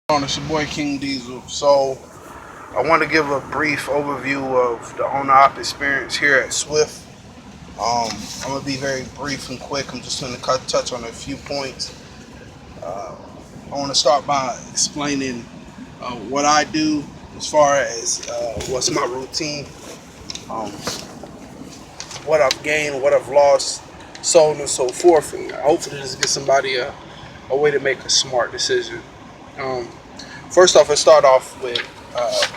It's your boy King Diesel. So I want to give a brief overview of the owner-op experience here at Swift. I'm gonna be very brief and quick. I'm just gonna touch on a few points. Uh, I want to start by explaining what I do as far as what's my routine, um, what I've gained, what I've lost, so on and so forth, and hopefully this gives somebody a way to make a smart decision. Um, First off, let's start off with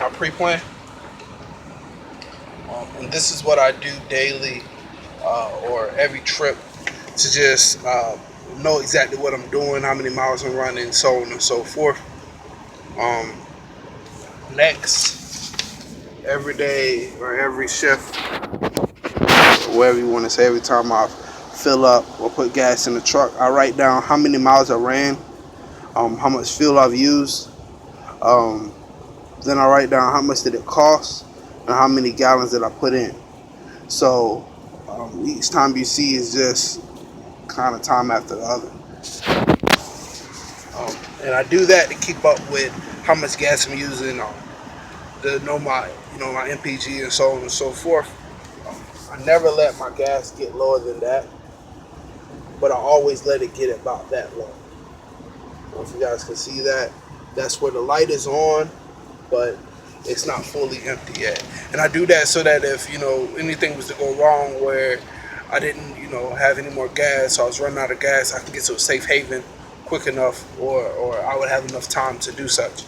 my pre-plan. And this is what I do daily or every trip to just know exactly what I'm doing, how many miles I'm running, so on and so forth. Um, Next, every day or every shift, or whatever you want to say, every time I fill up or put gas in the truck, I write down how many miles I ran, how much fuel I've used. Um, Then I write down how much did it cost and how many gallons did I put in. So each time you see is just kind of time after the other. And I do that to keep up with how much gas I'm using, to know my MPG and so on and so forth. I never let my gas get lower than that, but I always let it get about that low. I don't know if you guys can see that. That's where the light is on, but it's not fully empty yet. And I do that so that if anything was to go wrong where I didn't have any more gas, so I was running out of gas, I can get to a safe haven quick enough, or I would have enough time to do such.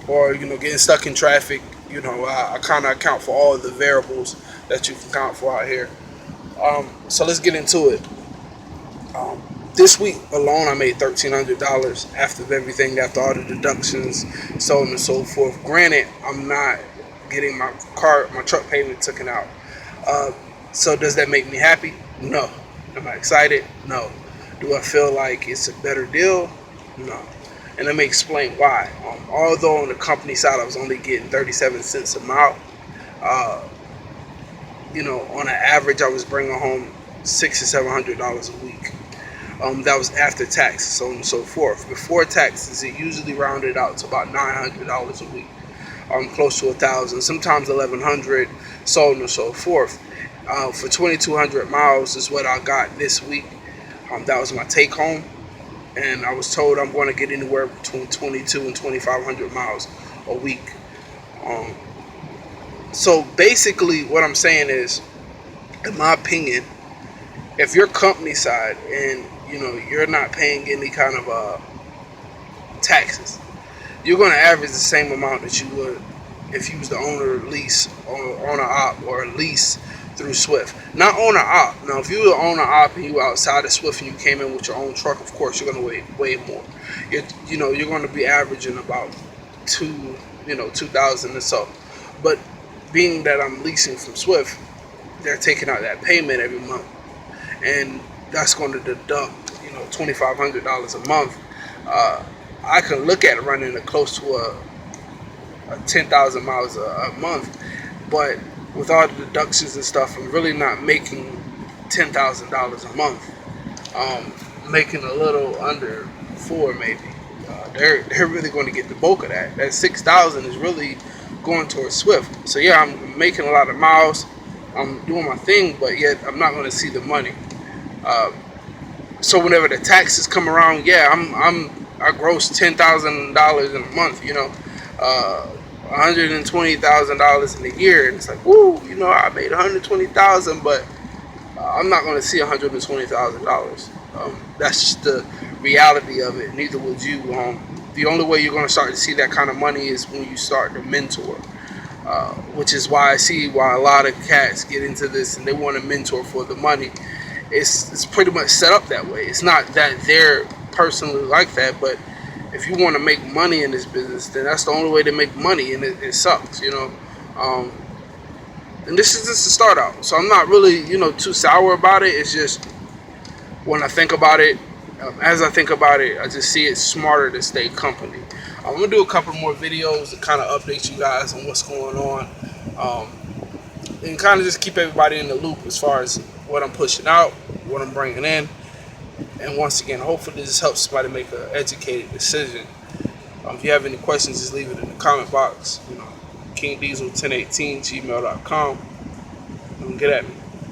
Or getting stuck in traffic. I kind of account for all of the variables that you can account for out here. So let's get into it. Um, this week alone, I made $1,300 after everything, after all the deductions, so on and so forth. Granted, I'm not getting my truck payment taken out. So does that make me happy? No. Am I excited? No. Do I feel like it's a better deal? No. And let me explain why. Although on the company side I was only getting 37 cents a mile, uh, on an average I was bringing home $600 to $700 a week. That was after taxes, so on and so forth. Before taxes, it usually rounded out to about $900 a week, close to $1,000, sometimes $1,100, so on and so forth. For 2,200 miles is what I got this week. That was my take home, and I was told I'm going to get anywhere between 22 and 2,500 miles a week. So basically, what I'm saying is, in my opinion, if you're company side and you're not paying any kind of taxes, you're going to average the same amount that you would if you was the owner lease or owner op or lease through Swift. Not owner op. Now, if you were owner op and you were outside of Swift and you came in with your own truck, of course you're going to weigh way more. You're going to be averaging about 2,000 or so. But being that I'm leasing from Swift, they're taking out that payment every month, and that's going to deduct $2,500 a month. I can look at running close to a 10,000 miles a month, but with all the deductions and stuff, I'm really not making $10,000 a month. Making a little under four maybe. They're really going to get the bulk of that. That 6,000 is really going towards Swift. So yeah, I'm making a lot of miles. I'm doing my thing, but yet I'm not going to see the money. So whenever the taxes come around, yeah, I gross $10,000 in a month. $120,000 in a year, and it's like, woo, I made $120,000, but I'm not going to see $120,000. That's just the reality of it. Neither would you. The only way you're going to start to see that kind of money is when you start to mentor. Which is why I see why a lot of cats get into this and they want to mentor for the money. It's pretty much set up that way. It's not that they're personally like that, but if you want to make money in this business, then that's the only way to make money, and it sucks, And this is just a start out, so I'm not really, too sour about it. It's just when I think about it, as I think about it, I just see it smarter to stay company. I'm gonna do a couple more videos to kind of update you guys on what's going on, and kind of just keep everybody in the loop as far as what I'm pushing out, what I'm bringing in, and once again, hopefully this helps somebody make an educated decision. If you have any questions, just leave it in the comment box. KingDiesel1018 gmail.com. Get at me.